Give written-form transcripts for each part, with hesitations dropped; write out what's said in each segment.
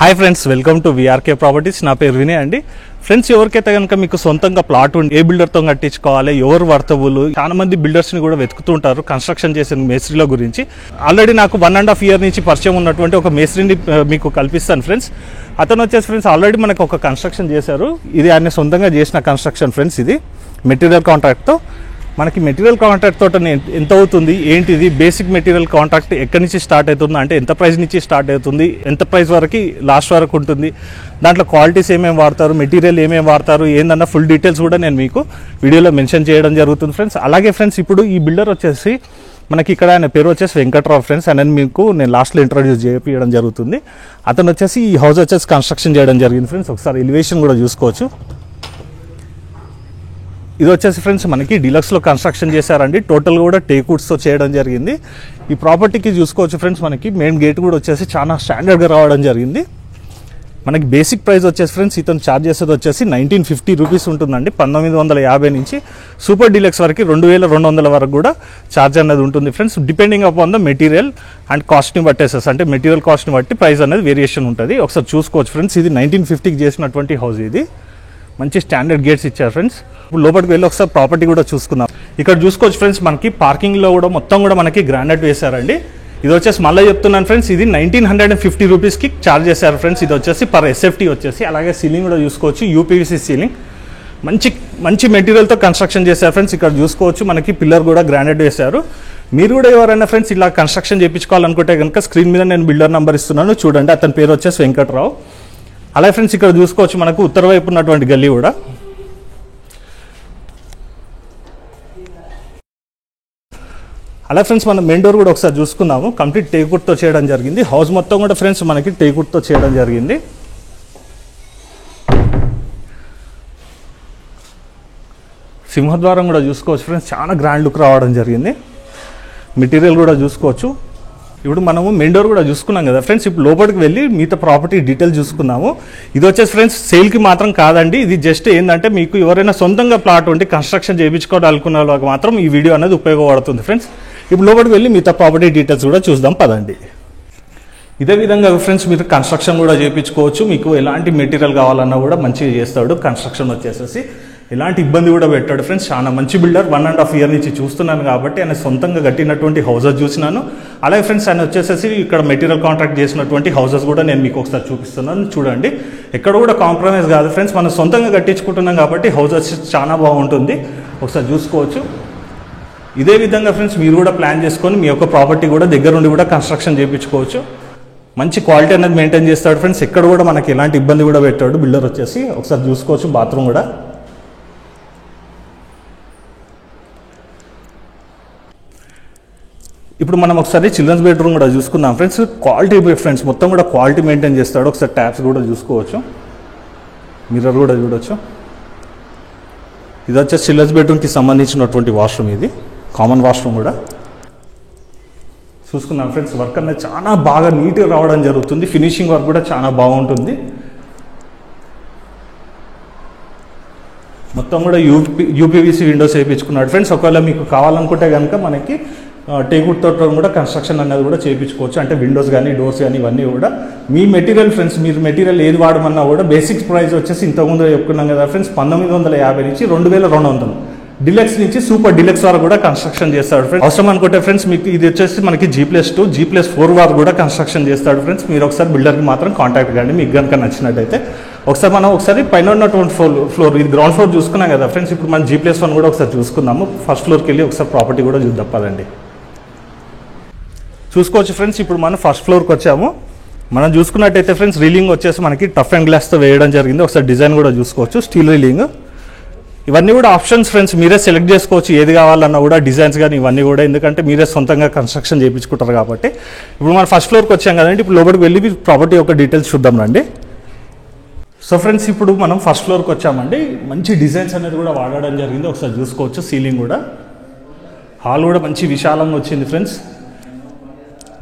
Hi friends, welcome to VRK properties. నా పేరు వినయ్ అండి. ఫ్రెండ్స్, ఎవరికైతే కనుక మీకు సొంతంగా ప్లాట్ ఉండి ఏ బిల్డర్తో కట్టించుకోవాలి, ఎవరు వర్తవులు, చాలా మంది బిల్డర్స్ని కూడా వెతుకుతుంటారు కన్స్ట్రక్షన్ చేసిన మేస్త్రీల గురించి. ఆల్రెడీ నాకు 1.5 year నుంచి పరిచయం ఉన్నటువంటి ఒక మేస్త్రిని మీకు కల్పిస్తాను ఫ్రెండ్స్. అతను వచ్చేసి ఫ్రెండ్స్ ఆల్రెడీ మనకు ఒక కన్స్ట్రక్షన్ చేశారు. ఇది ఆయన సొంతంగా చేసిన కన్స్ట్రక్షన్ ఫ్రెండ్స్. ఇది మెటీరియల్ కాంట్రాక్ట్తో మనకి మెటీరియల్ కాంట్రాక్ట్ తోట ఎంత అవుతుంది, ఏంటిది, బేసిక్ మెటీరియల్ కాంట్రాక్ట్ ఎక్కడి నుంచి స్టార్ట్ అవుతుంది, అంటే ఎంత ప్రైస్ నుంచి స్టార్ట్ అవుతుంది, ఎంత ప్రైస్ వరకు లాస్ట్ వరకు ఉంటుంది, దాంట్లో క్వాలిటీస్ ఏమేమి వాడతారు, మెటీరియల్ ఏమేమి వాడతారు, ఏందన్న ఫుల్ డీటెయిల్స్ కూడా నేను మీకు వీడియోలో మెన్షన్ చేయడం జరుగుతుంది ఫ్రెండ్స్. అలాగే ఫ్రెండ్స్, ఇప్పుడు ఈ బిల్డర్ వచ్చేసి మనకి ఇక్కడ ఆయన పేరు వచ్చేసి వెంకట్రావు ఫ్రెండ్స్. ఆయన మీకు నేను లాస్ట్లో ఇంట్రొడ్యూస్ చేయడం జరుగుతుంది. అతను వచ్చేసి ఈ హౌస్ వచ్చేసి కన్స్ట్రక్షన్ చేయడం జరిగింది ఫ్రెండ్స్. ఒకసారి ఎలివేషన్ కూడా చూసుకోవచ్చు. ఇది వచ్చేసి ఫ్రెండ్స్ మనకి డీలక్స్లో కన్స్ట్రక్షన్ చేశారండి. టోటల్ కూడా టేక్వుడ్స్తో చేయడం జరిగింది. ఈ ప్రాపర్టీకి చూసుకోవచ్చు ఫ్రెండ్స్, మనకి మెయిన్ గేట్ కూడా వచ్చేసి చాలా స్టాండర్డ్గా రావడం జరిగింది. మనకి బేసిక్ ప్రైస్ వచ్చేసి ఫ్రెండ్స్ ఇతను ఛార్జ్ చేసేది వచ్చేసి 1950 రూపీస్ ఉంటుందండి. 1950 నుంచి సూపర్ డీలక్స్ వరకు 2200 వరకు కూడా ఛార్జ్ అనేది ఉంటుంది friends. Depending upon the material and కాస్ట్ని బట్టేసేసి, అంటే మెటీరియల్ కాస్ట్ని బట్టి ప్రైస్ అనేది వేరియేషన్ ఉంటుంది. ఒకసారి చూసుకోవచ్చు ఫ్రెండ్స్. ఇది 1950కి చేసినటువంటి హౌస్. ఇది మంచి స్టాండర్డ్ గేట్స్ ఇచ్చారు ఫ్రెండ్స్. ఇప్పుడు లోపలికి వెళ్ళి ఒకసారి ప్రాపర్టీ కూడా చూసుకుందాం. ఇక్కడ చూసుకోవచ్చు ఫ్రెండ్స్, మనకి పార్కింగ్లో కూడా మొత్తం కూడా మనకి గ్రానైట్ వేశారండి. ఇది వచ్చేసి మళ్ళీ చెప్తున్నాను ఫ్రెండ్స్, ఇది 1950 రూపీస్కి ఛార్జ్ చేశారు ఫ్రెండ్స్. ఇది వచ్చేసి పర్ ఎస్ఎఫ్టీ వచ్చేసి. అలాగే సీలింగ్ కూడా చూసుకోవచ్చు, యూపీవీసీ సీలింగ్, మంచి మెటీరియల్తో కన్స్ట్రక్షన్ చేశారు ఫ్రెండ్స్. ఇక్కడ చూసుకోవచ్చు మనకి పిల్లర్ కూడా గ్రానైట్ వేశారు. మీరు కూడా ఎవరైనా ఫ్రెండ్స్ ఇలా కన్స్ట్రక్షన్ చేయించుకోవాలనుకుంటే కనుక స్క్రీన్ మీద నేను బిల్డర్ నెంబర్ ఇస్తున్నాను, చూడండి. అతని పేరు వచ్చేసి వెంకట్రావు. అలాగే ఫ్రెండ్స్, ఇక్కడ చూసుకోవచ్చు మనకు ఉత్తర వైపు ఉన్నటువంటి గల్లీ కూడా. అలాగే ఫ్రెండ్స్, మనం మెయిన్ డోర్ కూడా ఒకసారి చూసుకుందాము. కంప్లీట్ టేక్వుడ్తో చేయడం జరిగింది. హౌస్ మొత్తం కూడా ఫ్రెండ్స్ మనకి టేక్వుడ్తో చేయడం జరిగింది. సింహద్వారం కూడా చూసుకోవచ్చు ఫ్రెండ్స్, చాలా గ్రాండ్ లుక్ రావడం జరిగింది. మెటీరియల్ కూడా చూసుకోవచ్చు. ఇప్పుడు మనము మెయిన్ డోర్ కూడా చూసుకున్నాం కదా ఫ్రెండ్స్. ఇప్పుడు లోపలికి వెళ్ళి మిగతా ప్రాపర్టీ డీటెయిల్స్ చూసుకున్నాము. ఇది వచ్చేసి ఫ్రెండ్స్ సేల్కి మాత్రం కాదండి. ఇది జస్ట్ ఏంటంటే మీకు ఎవరైనా సొంతంగా ప్లాట్ ఉండి కన్స్ట్రక్షన్ చేయించుకోవాలనుకున్న వాళ్ళకి మాత్రం ఈ వీడియో అనేది ఉపయోగపడుతుంది ఫ్రెండ్స్. ఇప్పుడు లోపలికి వెళ్ళి మిగతా ప్రాపర్టీ డీటెయిల్స్ కూడా చూద్దాం పదండి. ఇదే విధంగా ఫ్రెండ్స్ మీరు కన్స్ట్రక్షన్ కూడా చేయించుకోవచ్చు. మీకు ఎలాంటి మెటీరియల్ కావాలన్నా కూడా మంచిగా చేస్తాడు. కన్స్ట్రక్షన్ వచ్చేసేసి ఎలాంటి ఇబ్బంది కూడా పెట్టాడు ఫ్రెండ్స్. చాలా మంచి బిల్డర్. 1.5 year నుంచి చూస్తున్నాను కాబట్టి ఆయన సొంతంగా కట్టినటువంటి హౌసెస్ చూసినాను. అలాగే ఫ్రెండ్స్, ఆయన వచ్చేసేసి ఇక్కడ మెటీరియల్ కాంట్రాక్ట్ చేసినటువంటి హౌసెస్ కూడా నేను మీకు ఒకసారి చూపిస్తున్నాను, చూడండి. ఎక్కడ కూడా కాంప్రమైజ్ కాదు ఫ్రెండ్స్. మనం సొంతంగా కట్టించుకుంటున్నాం కాబట్టి హౌసెస్ చాలా బాగుంటుంది. ఒకసారి చూసుకోవచ్చు. ఇదే విధంగా ఫ్రెండ్స్ మీరు కూడా ప్లాన్ చేసుకొని మీ యొక్క ప్రాపర్టీ కూడా దగ్గర నుండి కూడా కన్స్ట్రక్షన్ చేయించుకోవచ్చు. మంచి క్వాలిటీ అనేది మెయింటైన్ చేస్తాడు ఫ్రెండ్స్. ఎక్కడ కూడా మనకి ఎలాంటి ఇబ్బంది కూడా పెట్టాడు బిల్డర్ వచ్చేసి. ఒకసారి చూసుకోవచ్చు బాత్రూమ్ కూడా. ఇప్పుడు మనం ఒకసారి చిల్డ్రన్స్ బెడ్రూమ్ కూడా చూసుకుందాం ఫ్రెండ్స్. క్వాలిటీ ఫ్రెండ్స్ మొత్తం కూడా క్వాలిటీ మెయింటైన్ చేస్తాడు. ఒకసారి ట్యాప్స్ కూడా చూసుకోవచ్చు, మిర్రర్ కూడా చూడవచ్చు. ఇది వచ్చేసి చిల్డ్రన్స్ బెడ్రూమ్కి సంబంధించినటువంటి వాష్రూమ్. ఇది కామన్ వాష్రూమ్ కూడా చూసుకున్నాం ఫ్రెండ్స్. వర్క్ అనేది చాలా బాగా నీట్గా రావడం జరుగుతుంది. ఫినిషింగ్ వర్క్ కూడా చాలా బాగుంటుంది. మొత్తం కూడా యూపీవీసీ విండోస్ వేయించుకున్నాడు ఫ్రెండ్స్. ఒకవేళ మీకు కావాలనుకుంటే కనుక మనకి టేక్వుడ్ తోట కూడా కన్స్ట్రక్షన్ అనేది కూడా చేయించుకోవచ్చు. అంటే విండోస్ కానీ డోర్స్ కానీ ఇవన్నీ కూడా మీ మెటీరియల్ ఫ్రెండ్స్. మీరు మెటీరియల్ ఏది వాడమన్నా కూడా బేసిక్ ప్రైస్ వచ్చేసి ఇంతకుముందు చెప్పుకున్నాం కదా ఫ్రెండ్స్, 1950 నుంచి 2200, డిలక్స్ నుంచి సూపర్ డిలక్స్ వరకు కూడా కన్స్ట్రక్షన్ చేస్తాడు ఫ్రెండ్స్. అవసరం అనుకుంటే ఫ్రెండ్స్ మీకు ఇది వచ్చేసి మనకి G+2, G+4 వరకు కూడా కన్స్ట్రక్షన్ చేస్తాడు ఫ్రెండ్స్. మీరు ఒకసారి బిల్డర్కి మాత్రం కాంటాక్ట్ కండి మీకు కనుక నచ్చినట్టయితే. ఒకసారి పైన ఉన్నటువంటి ఫ్లోర్, ఇది గ్రౌండ్ ఫ్లోర్ చూసుకున్నాం కదా ఫ్రెండ్స్. ఇప్పుడు మనం G+1 కూడా ఒకసారి చూసుకుందాము. ఫస్ట్ ఫ్లోర్కి వెళ్ళి ఒకసారి ప్రాపర్టీ కూడా చూద్దాం పదండి. చూసుకోవచ్చు ఫ్రెండ్స్, ఇప్పుడు మనం ఫస్ట్ ఫ్లోర్కి వచ్చాము. మనం చూసుకున్నట్టయితే ఫ్రెండ్స్ రీలింగ్ వచ్చేసి మనకి టఫ్ అండ్ గ్లాస్తో వేయడం జరిగింది. ఒకసారి డిజైన్ కూడా చూసుకోవచ్చు, స్టీల్ రీలింగ్. ఇవన్నీ కూడా ఆప్షన్స్ ఫ్రెండ్స్, మీరే సెలెక్ట్ చేసుకోవచ్చు ఏది కావాలన్నా కూడా, డిజైన్స్ కానీ ఇవన్నీ కూడా. ఎందుకంటే మీరే సొంతంగా కన్స్ట్రక్షన్ చేయించుకుంటారు కాబట్టి. ఇప్పుడు మనం ఫస్ట్ ఫ్లోర్కి వచ్చాం కదండి. ఇప్పుడు లోపలికి వెళ్ళి ప్రాపర్టీ యొక్క డీటెయిల్స్ చూద్దాం రండి. సో ఫ్రెండ్స్, ఇప్పుడు మనం ఫస్ట్ ఫ్లోర్కి వచ్చామండి. మంచి డిజైన్స్ అనేది కూడా వాడడం జరిగింది. ఒకసారి చూసుకోవచ్చు. సీలింగ్ కూడా, హాల్ కూడా మంచి విశాలంగా వచ్చింది ఫ్రెండ్స్.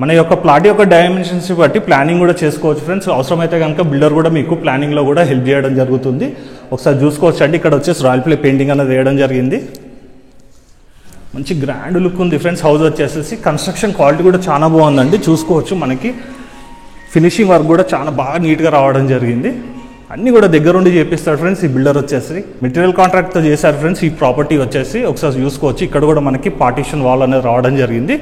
మన యొక్క ప్లాట్ యొక్క డైమెన్షన్స్ బట్టి ప్లానింగ్ కూడా చేసుకోవచ్చు ఫ్రెండ్స్. అవసరమైతే కనుక బిల్డర్ కూడా మీకు ప్లానింగ్లో కూడా హెల్ప్ చేయడం జరుగుతుంది. ఒకసారి చూసుకోవచ్చు అండి. ఇక్కడ వచ్చేసి రాయల్ ప్లే పెయింటింగ్ అనేది వేయడం జరిగింది. మంచి గ్రాండ్ లుక్ ఉంది ఫ్రెండ్స్. హౌస్ వచ్చేసేసి కన్స్ట్రక్షన్ క్వాలిటీ కూడా చాలా బాగుందండి. చూసుకోవచ్చు మనకి ఫినిషింగ్ వర్క్ కూడా చాలా బాగా నీట్గా రావడం జరిగింది. అన్నీ కూడా దగ్గరుండి చేపిస్తాడు ఫ్రెండ్స్. ఈ బిల్డర్ వచ్చేసి మెటీరియల్ కాంట్రాక్ట్తో చేశారు ఫ్రెండ్స్. ఈ ప్రాపర్టీ వచ్చేసి ఒకసారి చూసుకోవచ్చు. ఇక్కడ కూడా మనకి పార్టీషన్ వాల్ అనేది రావడం జరిగింది.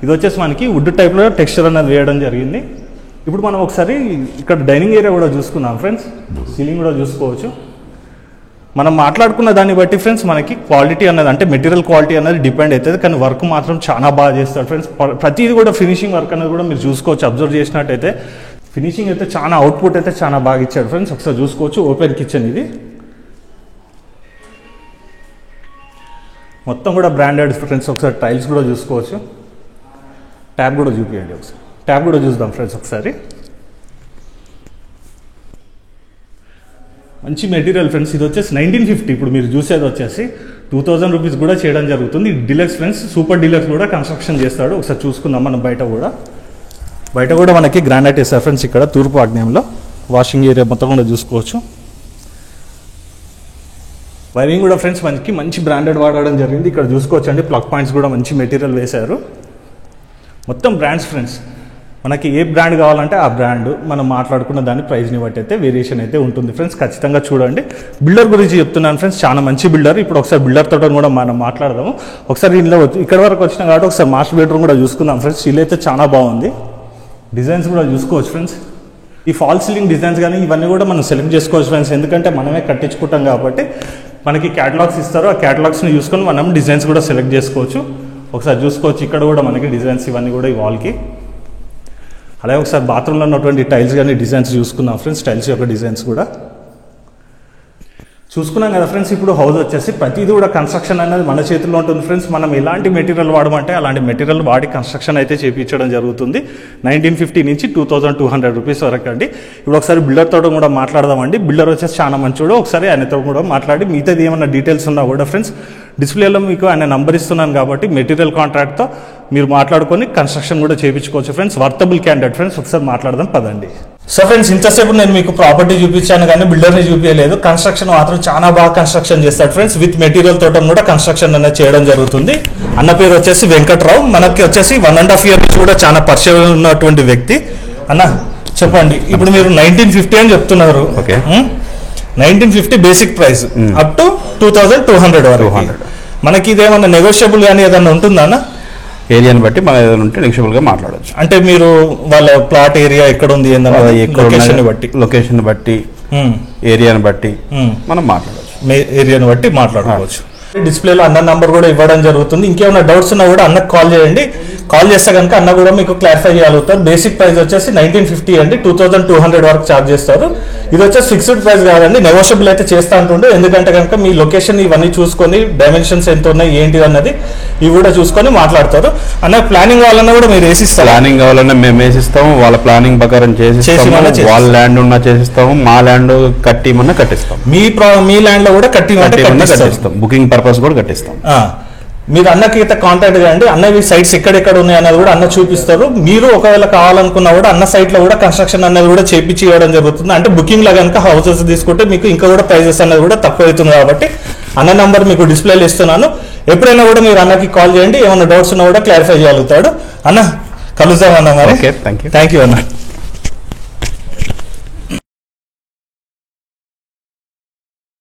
ఇది వచ్చేసి మనకి వుడ్ టైప్లో టెక్స్చర్ అనేది వేయడం జరిగింది. ఇప్పుడు మనం ఒకసారి ఇక్కడ డైనింగ్ ఏరియా కూడా చూసుకున్నాం ఫ్రెండ్స్. సీలింగ్ కూడా చూసుకోవచ్చు. మనం మాట్లాడుకున్న దాన్ని బట్టి ఫ్రెండ్స్ మనకి క్వాలిటీ అనేది అంటే మెటీరియల్ క్వాలిటీ అనేది డిపెండ్ అవుతుంది. కానీ వర్క్ మాత్రం చాలా బాగా చేస్తాడు ఫ్రెండ్స్. ప్రతిదీ కూడా ఫినిషింగ్ వర్క్ అనేది కూడా మీరు చూసుకోవచ్చు. అబ్జర్వ్ చేసినట్టయితే ఫినిషింగ్ అయితే చాలా అవుట్పుట్ అయితే చాలా బాగా ఇచ్చాడు ఫ్రెండ్స్. ఒకసారి చూసుకోవచ్చు. ఓపెన్ కిచెన్ ఇది మొత్తం కూడా బ్రాండెడ్ ఫ్రెండ్స్. ఒకసారి టైల్స్ కూడా చూసుకోవచ్చు. ట్యాప్ కూడా చూపించండి ఒకసారి. ట్యాప్ కూడా చూద్దాం ఫ్రెండ్స్ ఒకసారి. మంచి మెటీరియల్ ఫ్రెండ్స్. ఇది వచ్చేసి 1950. ఇప్పుడు మీరు చూసేది వచ్చేసి 2000 రూపీస్ కూడా చేయడం జరుగుతుంది. Deluxe friends. సూపర్ డిలక్స్ కూడా కన్స్ట్రక్షన్ చేస్తాడు. ఒకసారి చూసుకుందాం మనం. బయట కూడా మనకి గ్రానైట్ వేస్తారు ఫ్రెండ్స్. ఇక్కడ తూర్పు ఆగ్నేయంలో వాషింగ్ ఏరియా మొత్తం కూడా చూసుకోవచ్చు. వైరింగ్ కూడా ఫ్రెండ్స్ మనకి మంచి బ్రాండెడ్ వాడడం జరిగింది. ఇక్కడ చూసుకోవచ్చు అండి. ప్లగ్ పాయింట్స్ కూడా మంచి మెటీరియల్ వేశారు. మొత్తం బ్రాండ్స్ ఫ్రెండ్స్. మనకి ఏ బ్రాండ్ కావాలంటే ఆ బ్రాండ్ మనం మాట్లాడుకున్న దాని ప్రైస్ని బట్టి అయితే వేరియేషన్ అయితే ఉంటుంది ఫ్రెండ్స్. ఖచ్చితంగా చూడండి. బిల్డర్ గురించి చెప్తున్నాను ఫ్రెండ్స్. చాలా మంచి బిల్డర్. ఇప్పుడు ఒకసారి బిల్డర్ తోట కూడా మనం మాట్లాడదాము. ఒకసారి ఇంట్లో ఇక్కడ వరకు వచ్చినాం కాబట్టి ఒకసారి మాస్టర్ బెడ్రూమ్ కూడా చూసుకుందాం ఫ్రెండ్స్. ఇల్లు అయితే చాలా బాగుంది. డిజైన్స్ కూడా చూసుకోవచ్చు ఫ్రెండ్స్. ఈ ఫాల్ సీలింగ్ డిజైన్స్ కానీ ఇవన్నీ కూడా మనం సెలెక్ట్ చేసుకోవచ్చు ఫ్రెండ్స్. ఎందుకంటే మనమే కట్టించుకుంటాం కాబట్టి మనకి క్యాటలాగ్స్ ఇస్తారు. ఆ క్యాటలాగ్స్ని చూసుకొని మనం డిజైన్స్ కూడా సెలెక్ట్ చేసుకోవచ్చు. ఒకసారి చూసుకోవచ్చు. ఇక్కడ కూడా మనకి డిజైన్స్ ఇవన్నీ కూడా ఈ వాల్కి. అలాగే ఒకసారి బాత్రూంలో ఉన్నటువంటి టైల్స్ కానీ డిజైన్స్ చూసుకుందాం ఫ్రెండ్స్. టైల్స్ యొక్క డిజైన్స్ కూడా చూసుకున్నాం కదా ఫ్రెండ్స్. ఇప్పుడు హౌస్ వచ్చేసి ప్రతిదీ కూడా కన్స్ట్రక్షన్ అనేది మన చేతిలో ఉంటుంది ఫ్రెండ్స్. మనం ఎలాంటి మెటీరియల్ వాడమంటే అలాంటి మెటీరియల్ వాడి కన్స్ట్రక్షన్ అయితే చేయించడం జరుగుతుంది. 1950 నుంచి 2200 రూపీస్ వరకు అండి. ఇప్పుడు ఒకసారి బిల్డర్తో కూడా మాట్లాడదామండి. బిల్డర్ వచ్చేసి చాలా మంచోడు. ఒకసారి ఆయనతో కూడా మాట్లాడి మిగతాది ఏమన్నా డీటెయిల్స్ ఉన్నా కూడా ఫ్రెండ్స్ డిస్ప్లేలో మీకు ఆయన నంబర్ ఇస్తున్నాను కాబట్టి మెటీరియల్ కాంట్రాక్ట్తో మీరు మాట్లాడుకొని కన్స్ట్రక్షన్ కూడా చేయించుకోవచ్చు ఫ్రెండ్స్. Worthable candidate friends. ఒకసారి మాట్లాడదాం పదండి. సో ఫ్రెండ్స్ ఇంతసేపు నేను మీకు ప్రాపర్టీ చూపించాను కానీ బిల్డర్ని చూపించలేదు. కన్స్ట్రక్షన్ మాత్రం చాలా బాగా కన్స్ట్రక్షన్ చేస్తాడు ఫ్రెండ్స్. విత్ మెటీరియల్ తోట కూడా కన్స్ట్రక్షన్ అనేది చేయడం జరుగుతుంది. అన్న పేరు వచ్చేసి వెంకట్రావు. మనకి వచ్చేసి 1.5 year నుంచి కూడా చాలా పరిచయం ఉన్నటువంటి వ్యక్తి. అన్న చెప్పండి. ఇప్పుడు మీరు 1950 అని చెప్తున్నారు. Okay. 1950 basic price up to 2200 వరకు. మనకి ఇదేమన్నా నెగోషియబుల్ కానీ ఏదన్నా ఉంటుందా అన్న? ఏరియాని బట్టి మనం ఏదైనా ఉంటే నెగోషియబుల్ గా మాట్లాడవచ్చు. అంటే మీరు వాళ్ళ ప్లాట్ ఏరియా ఎక్కడ ఉంది లొకేషన్ బట్టి ఏరియాని బట్టి మనం మాట్లాడవచ్చు. ఏరియాని బట్టి మాట్లాడుకోవచ్చు. డిస్ప్లేలో అన్న నంబర్ కూడా ఇవ్వడం జరుగుతుంది. ఇంకేమైనా డౌట్స్ ఉన్నా కూడా అన్నకు కాల్ చేయండి. కాల్ చేస్తే కనుక అన్న కూడా మీకు క్లారిఫై చేయగలుగుతారు. బేసిక్ ప్రైస్ వచ్చేసి 1950 అండి. 2200 వరకు ఛార్జ్ చేస్తారు. ఇది వచ్చేసి ఫిక్స్డ్ ప్రైస్ కాదండి. నెగోషియబుల్ అయితే చేస్తా ఉంటుండే. ఎందుకంటే కనుక మీ లొకేషన్ ఇవన్నీ చూసుకొని డైమెన్షన్స్ ఎంత ఉన్నాయి ఏంటి అన్నది ఇవి కూడా చూసుకొని మాట్లాడతారు. అన్న ప్లానింగ్ కావాలన్నా కూడా మీరు వేసిస్తారు. ప్లానింగ్ కావాలన్నా మేము వేసిస్తాము. వాళ్ళ ప్లానింగ్ ప్రకారం చేసిస్తాము. వాళ్ళ ల్యాండ్ ఉన్నా చేసిస్తాము. మా ల్యాండ్ కట్టిమన్నా కట్టిస్తాం. మీ ల్యాండ్ లో కూడా కట్టిస్తాం. బుకింగ్ పర్పస్ కూడా కట్టిస్తాం. మీరు అన్నకి అయితే కాంటాక్ట్ చేయండి. అన్నవి సైట్స్ ఎక్కడెక్కడ ఉన్నాయి అన్నది కూడా అన్న చూపిస్తారు. మీరు ఒకవేళ కావాలనుకున్నా కూడా అన్న సైట్ లో కూడా కన్స్ట్రక్షన్ అనేది కూడా చేపించి ఇవ్వడం జరుగుతుంది. అంటే బుకింగ్ లో కనుక హౌసెస్ తీసుకుంటే మీకు ఇంకా కూడా ప్రైజెస్ అనేది కూడా తక్కువ అవుతుంది. కాబట్టి అన్న నంబర్ మీకు డిస్ప్లేలో ఇస్తున్నాను. ఎప్పుడైనా కూడా మీరు అన్నకి కాల్ చేయండి. ఏమైనా డౌట్స్ ఉన్నా కూడా క్లారిఫై చేయగలుగుతాడు. అన్న కలుద్దాం అన్న. మరి థ్యాంక్ యూ అన్న.